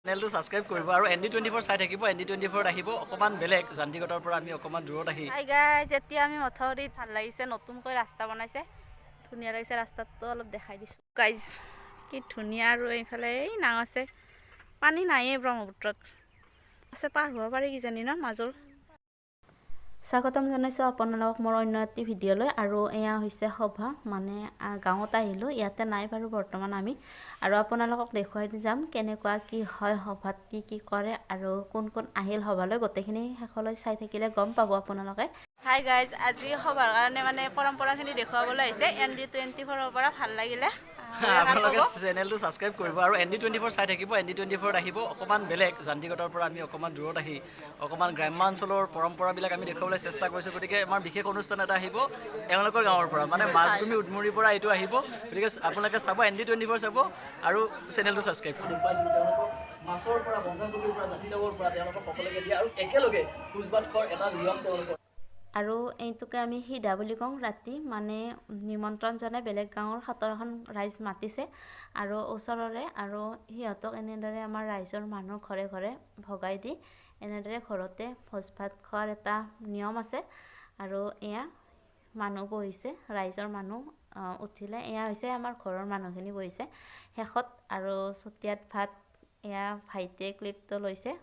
চেনেলটো ছাবস্ক্ৰাইব কৰিব আৰু ND24 চাই থাকিব। ND24 আহিব অকমান বেলেগ জান্তিগতৰ পৰা আমি অকমান দূৰত আহি। হাই গাইজ, এতিয়া আমি মথাউৰিত ভাল লাগিছে, নতুনকৈ ৰাস্তা বনাইছে, ধুনীয়া লাগিছে। ৰাস্তাটো অলপ দেখাই দিছোঁ গাইজ, কি ধুনীয়া। আৰু এইফালে এই নাও আছে, পানী নায়েই ব্ৰহ্মপুত্ৰত আছে, পাৰ হ'ব পাৰি কিজানি ন মাজৰ। স্বাগতম জনাইছোঁ আপোনালোকক মোৰ অন্য এটি ভিডিঅ'লৈ। আৰু এয়া হৈছে সভা, মানে গাঁৱত আহিলোঁ, ইয়াতে নাই বাৰু বৰ্তমান আমি। আৰু আপোনালোকক দেখুৱাই যাম কেনেকুৱা কি হয় সভাত, কি কৰে আৰু কোন কোন আহিল সভালৈ, গোটেইখিনি শেষলৈ চাই থাকিলে গম পাব আপোনালোকে। হাই গাইজ, আজি সভাৰ কাৰণে মানে পৰম্পৰাখিনি দেখুৱাবলৈ আহিছে ND24ৰ পৰা। ভাল লাগিলে আপোনালোকে চেনেলটো ছাবস্ক্ৰাইব কৰিব আৰু ND24 চাই থাকিব। ND24 আহিব অকমান বেলেগ জান্তিগতৰ পৰা আমি অকমান দূৰত আহি অকমান গ্ৰাম্যাঞ্চলৰ পৰম্পৰাবিলাক আমি দেখুৱাবলৈ চেষ্টা কৰিছোঁ। গতিকে আমাৰ বিশেষ অনুষ্ঠান এটা আহিব এওঁলোকৰ গাঁৱৰ পৰা, মানে মাজগুমি উদমুৰিৰ পৰা এইটো আহিব। গতিকে আপোনালোকে চাব, ND24 চাব আৰু চেনেলটো ছাবস্ক্ৰাইব কৰিব। মাছৰ পৰা, বন্ধাকবিৰ পৰা, জাতিলাওৰ পৰা তেওঁলোকক সকলোকে দিয়ে আৰু একেলগে ভোজ ভাত খোৱাৰ এটা নিয়ম তেওঁলোকৰ। আৰু এইটোকে আমি সিধা বুলি কওঁ। ৰাতি মানে নিমন্ত্ৰণ জনাই বেলেগ গাঁৱৰ 17খন ৰাইজ মাতিছে আৰু ওচৰৰে, আৰু সিহঁতক এনেদৰে আমাৰ ৰাইজৰ মানুহ ঘৰে ঘৰে ভগাই দি এনেদৰে ঘৰতে ভোজ ভাত খোৱাৰ এটা নিয়ম আছে। আৰু এয়া মানুহ বহিছে, ৰাইজৰ মানুহ উঠিলে এয়া হৈছে আমাৰ ঘৰৰ মানুহখিনি বহিছে শেষত। আৰু চতিয়াত ভাত, এয়া ভাইটিয়ে ক্লিপটো লৈছে।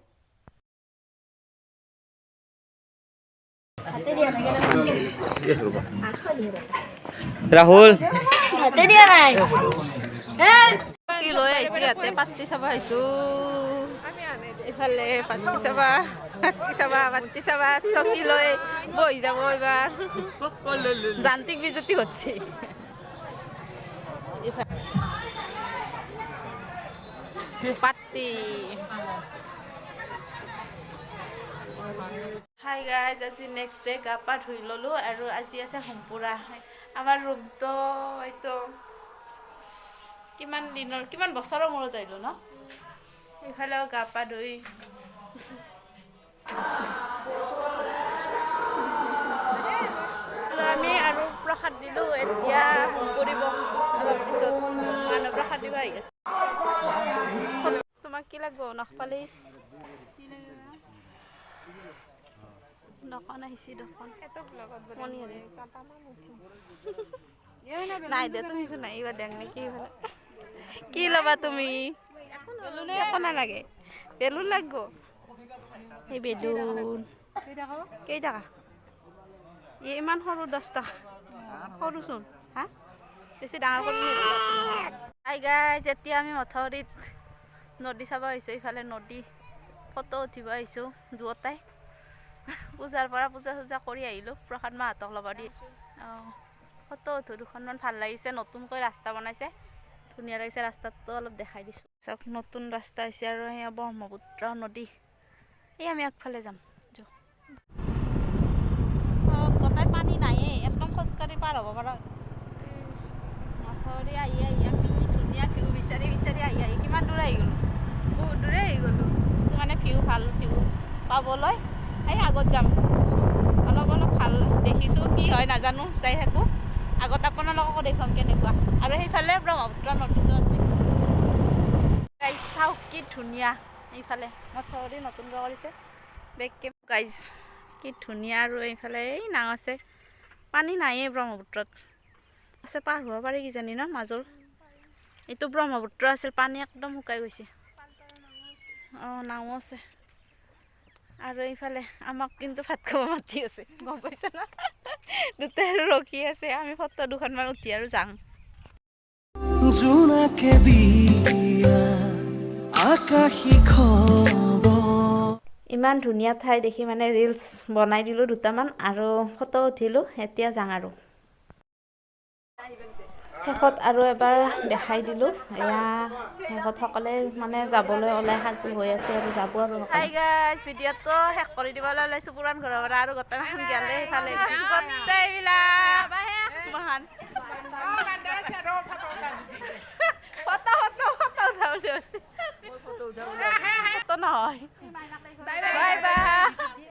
ৰাহুল হাতে দিয়া নাই, কি লৈ আহিছে ইয়াতে পাতি চাব আহিছোঁ। ইফালে পাতি চাবা চকী লৈ বহি যাব এইবাৰ। যান্ত্ৰিক বিজুতি হচ্ছে। পাতি হাই গাইজ, আজি নেক্সট ডে গা পা ধুই ল'লোঁ আৰু আজি আছে হোমপুৰা। আমাৰ ৰুমটো এইটো কিমান বছৰৰ মূৰত আহিলোঁ ন। এইফালেও গা পা ধুই আমি আৰু প্ৰসাদ দিলোঁ। এতিয়া কৰিব অলপ পিছত মানুহ প্ৰসাদ দিব আহি গৈছে। তোমাক কি লাগব? নখপালিছ দোকান আহিছে, দোকান নাই দে তুমি চোন নাই এইবাৰ দেখ নেকি। কি ল'বা তুমি? একো নালাগে, বেলুন লাগব। এই বেলুন কেইটকা? ইমান সৰু 10 টকা, সৰুচোন। হা বেছি ডাঙৰ কৰি নিদিবা। হাই গাইজ, এতিয়া আমি মথাউৰিত নদী চাব আহিছোঁ। ইফালে নদী, ফটো উঠিব আহিছোঁ দুয়োটাই। পূজাৰ পৰা পূজা চূজা কৰি আহিলোঁ, প্ৰসাদ মাহঁতক ল'ব দি। ফটো উঠো দুখনমান, ভাল লাগিছে। নতুনকৈ ৰাস্তা বনাইছে, ধুনীয়া লাগিছে। ৰাস্তাটো অলপ দেখাই দিছোঁ চাওক, নতুন ৰাস্তা হৈছে। আৰু সেয়া ব্ৰহ্মপুত্ৰ নদী। এই আমি আগফালে যাম। চব গোটাই পানী নায়েই, একদম খোজকাঢ়ি পাৰ হ'ব পৰা। মথাউৰি আহি আমি ধুনীয়া ভিউ বিচাৰি আহি কিমান দূৰ আহি গ'লোঁ, বহুত দূৰে আহি গ'লোঁ। মানে ভাল ভিউ পাবলৈ এই আগত যাম, অলপ ভাল দেখিছোঁ। কি হয় নাজানো, যাই থাকোঁ। আগত আপোনালোককো দেখুৱাম কেনেকুৱা। আৰু সেইফালে ব্ৰহ্মপুত্ৰ নদীটো আছে। গাইজ চাওক কি ধুনীয়া, এইফালে মথাউৰি নতুনকৈ কৰিছে। বেক কেম গাইজ, কি ধুনীয়া। আৰু এইফালে এই নাও আছে, পানী নায়েই ব্ৰহ্মপুত্ৰত আছে, পাৰ হ'ব পাৰি কিজানি ন মাজৰ। এইটো ব্ৰহ্মপুত্ৰ আছিল, পানী একদম শুকাই গৈছে। নাও আছে। আৰু এইফালে আমাক কিন্তু ভাত খাব মাতি আছে, গম পাইছে না। দুটাই ৰখি আছে, আমি ফটো দুখনমান উঠি আৰু যাম। জোনাকে দিয়া আকাশী খবৰ, ইমান ধুনীয়া ঠাই দেখি মানে ৰিলচ বনাই দিলোঁ দুটামান আৰু ফটো উঠিলোঁ। এতিয়া যাওঁ আৰু শেষত আৰু এবাৰ দেখাই দিলোঁ। এয়া শেষত সকলে মানে যাবলৈ ওলাই সাজু হৈ আছে আৰু যাব আৰু। হাই গাইজ, ভিডিঅ'টো শেষ কৰি দিবলৈ ওলাইছোঁ পুৰাণ ঘৰৰ পৰা। আৰু গোটেইখন গেলে সেইফালে গোটেইবিলাক মহান ফটো নহয়। Bye bye.